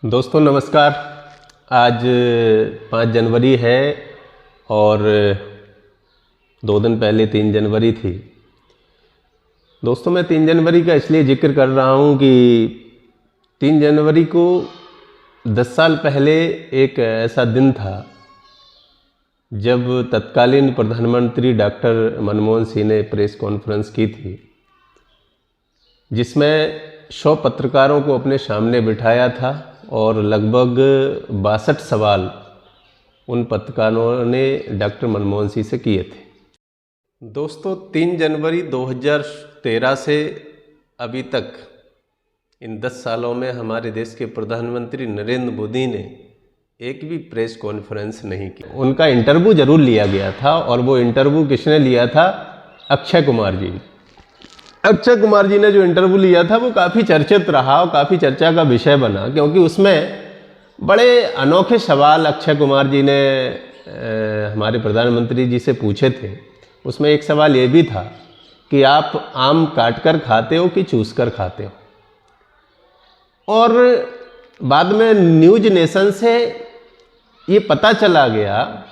दोस्तों नमस्कार। आज 5 जनवरी है और 2 दिन पहले 3 जनवरी थी। दोस्तों मैं 3 जनवरी का इसलिए जिक्र कर रहा हूँ कि 3 जनवरी को 10 साल पहले एक ऐसा दिन था जब तत्कालीन प्रधानमंत्री डॉक्टर मनमोहन सिंह ने प्रेस कॉन्फ्रेंस की थी, जिसमें 100 पत्रकारों को अपने सामने बिठाया था और लगभग 62 सवाल उन पत्रकारों ने डॉक्टर मनमोहन सिंह से किए थे। दोस्तों 3 जनवरी 2013 से अभी तक इन 10 सालों में हमारे देश के प्रधानमंत्री नरेंद्र मोदी ने एक भी प्रेस कॉन्फ्रेंस नहीं की। उनका इंटरव्यू जरूर लिया गया था और वो इंटरव्यू किसने लिया था? अक्षय कुमार जी। अक्षय कुमार जी ने जो इंटरव्यू लिया था वो काफ़ी चर्चित रहा और काफ़ी चर्चा का विषय बना, क्योंकि उसमें बड़े अनोखे सवाल अक्षय कुमार जी ने हमारे प्रधानमंत्री जी से पूछे थे। उसमें एक सवाल ये भी था कि आप आम काट कर खाते हो कि चूस कर खाते हो। और बाद में न्यूज नेशन से ये पता चला गया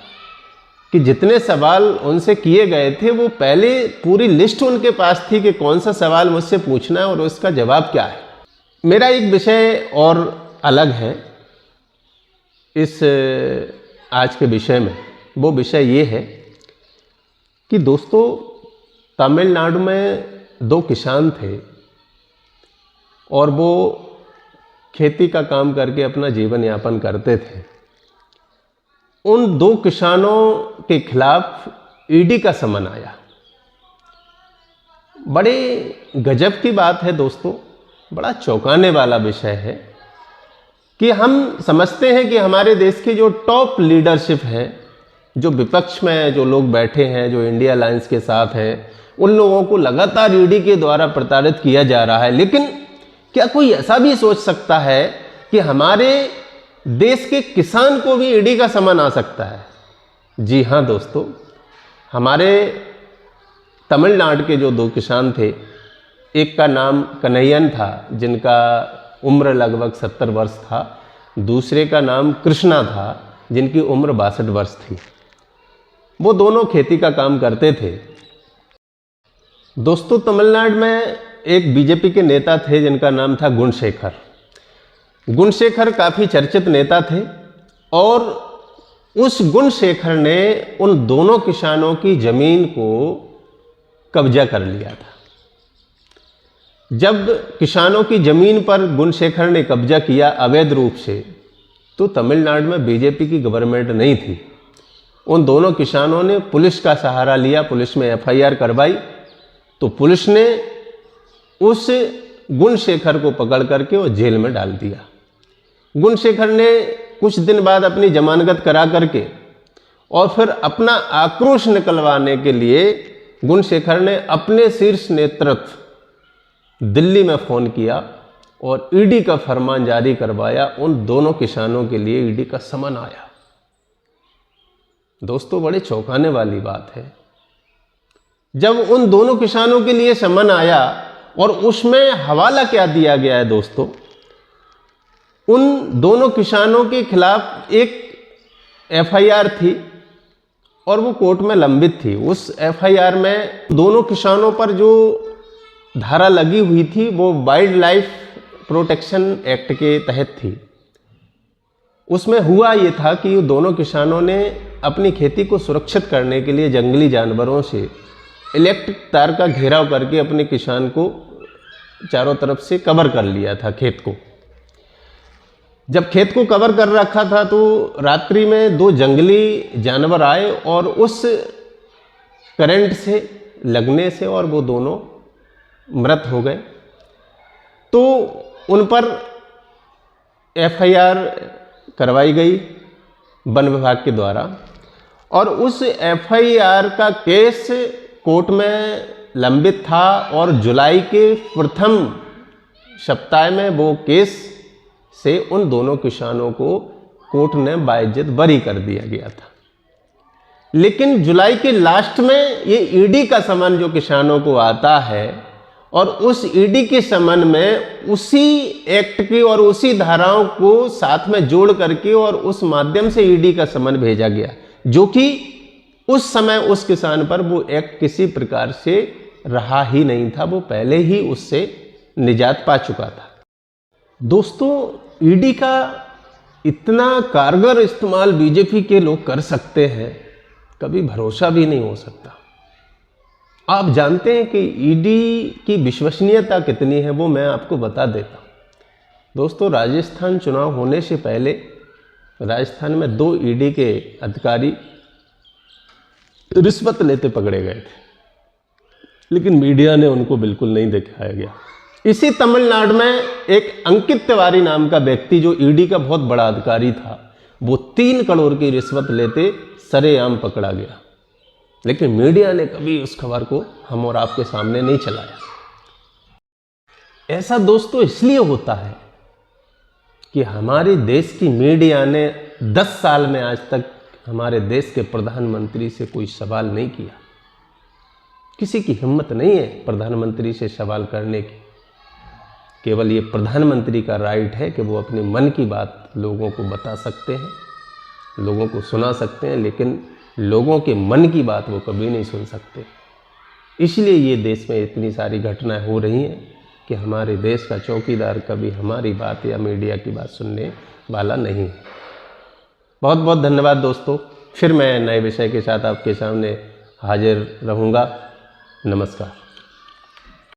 कि जितने सवाल उनसे किए गए थे वो पहले पूरी लिस्ट उनके पास थी कि कौन सा सवाल मुझसे पूछना है और उसका जवाब क्या है। मेरा एक विषय और अलग है इस आज के विषय में। वो विषय ये है कि दोस्तों तमिलनाडु में 2 किसान थे और वो खेती का काम करके अपना जीवन यापन करते थे। उन 2 किसानों के खिलाफ ईडी का समन आया। बड़े गजब की बात है दोस्तों, बड़ा चौंकाने वाला विषय है कि हम समझते हैं कि हमारे देश की जो टॉप लीडरशिप है, जो विपक्ष में जो लोग बैठे हैं, जो इंडिया अलायंस के साथ हैं, उन लोगों को लगातार ईडी के द्वारा प्रताड़ित किया जा रहा है। लेकिन क्या कोई ऐसा भी सोच सकता है कि हमारे देश के किसान को भी ईडी का समन आ सकता है? जी हाँ दोस्तों, हमारे तमिलनाडु के जो 2 किसान थे, एक का नाम कन्हैयन था जिनका उम्र लगभग 70 वर्ष था, दूसरे का नाम कृष्णा था जिनकी उम्र 62 वर्ष थी। वो दोनों खेती का काम करते थे। दोस्तों तमिलनाडु में एक बीजेपी के नेता थे जिनका नाम था गुणशेखर। गुणशेखर काफ़ी चर्चित नेता थे और उस गुणशेखर ने उन दोनों किसानों की ज़मीन को कब्जा कर लिया था। जब किसानों की ज़मीन पर गुणशेखर ने कब्जा किया अवैध रूप से, तो तमिलनाडु में बीजेपी की गवर्नमेंट नहीं थी। उन दोनों किसानों ने पुलिस का सहारा लिया, पुलिस में एफआईआर करवाई, तो पुलिस ने उस गुणशेखर को पकड़ करके वो जेल में डाल दिया। गुणशेखर ने कुछ दिन बाद अपनी जमानत करा करके और फिर अपना आक्रोश निकलवाने के लिए गुणशेखर ने अपने शीर्ष नेतृत्व दिल्ली में फ़ोन किया और ईडी का फरमान जारी करवाया। उन दोनों किसानों के लिए ईडी का समन आया। दोस्तों बड़े चौंकाने वाली बात है, जब उन दोनों किसानों के लिए समन आया और उसमें हवाला क्या दिया गया है दोस्तों, उन दोनों किसानों के खिलाफ एक एफआईआर थी और वो कोर्ट में लंबित थी। उस एफआईआर में दोनों किसानों पर जो धारा लगी हुई थी वो वाइल्ड लाइफ प्रोटेक्शन एक्ट के तहत थी। उसमें हुआ ये था कि दोनों किसानों ने अपनी खेती को सुरक्षित करने के लिए जंगली जानवरों से इलेक्ट्रिक तार का घेराव करके अपने किसान को चारों तरफ से कवर कर लिया था खेत को। जब खेत को कवर कर रखा था तो रात्रि में 2 जंगली जानवर आए और उस करंट से लगने से और वो दोनों मृत हो गए। तो उन पर एफआईआर करवाई गई वन विभाग के द्वारा और उस एफआईआर का केस कोर्ट में लंबित था और जुलाई के प्रथम सप्ताह में वो केस से उन दोनों किसानों को कोर्ट ने बाइज्जत बरी कर दिया गया था। लेकिन जुलाई के लास्ट में ये ईडी का समन जो किसानों को आता है और उस ईडी के संबंध में उसी एक्ट की और उसी धाराओं को साथ में जोड़ करके और उस माध्यम से ईडी का समन भेजा गया, जो कि उस समय उस किसान पर वो एक्ट किसी प्रकार से रहा ही नहीं था, वो पहले ही उससे निजात पा चुका था। दोस्तों, ईडी का इतना कारगर इस्तेमाल बीजेपी के लोग कर सकते हैं, कभी भरोसा भी नहीं हो सकता। आप जानते हैं कि ईडी की विश्वसनीयता कितनी है, वो मैं आपको बता देता हूँ। दोस्तों, राजस्थान चुनाव होने से पहले राजस्थान में 2 ईडी के अधिकारी रिश्वत लेते पकड़े गए थे, लेकिन मीडिया ने उनको बिल्कुल नहीं दिखाया गया। इसी तमिलनाडु में एक अंकित तिवारी नाम का व्यक्ति, जो ईडी का बहुत बड़ा अधिकारी था, वो 3 करोड़ की रिश्वत लेते सरेआम पकड़ा गया, लेकिन मीडिया ने कभी उस खबर को हम और आपके सामने नहीं चलाया। ऐसा दोस्तों इसलिए होता है कि हमारे देश की मीडिया ने 10 साल में आज तक हमारे देश के प्रधानमंत्री से कोई सवाल नहीं किया। किसी की हिम्मत नहीं है प्रधानमंत्री से सवाल करने की। केवल ये प्रधानमंत्री का राइट है कि वो अपने मन की बात लोगों को बता सकते हैं, लोगों को सुना सकते हैं, लेकिन लोगों के मन की बात वो कभी नहीं सुन सकते। इसलिए ये देश में इतनी सारी घटनाएं हो रही हैं कि हमारे देश का चौकीदार कभी हमारी बात या मीडिया की बात सुनने वाला नहीं है। बहुत बहुत धन्यवाद दोस्तों। फिर मैं नए विषय के साथ आपके सामने हाजिर रहूँगा। नमस्कार।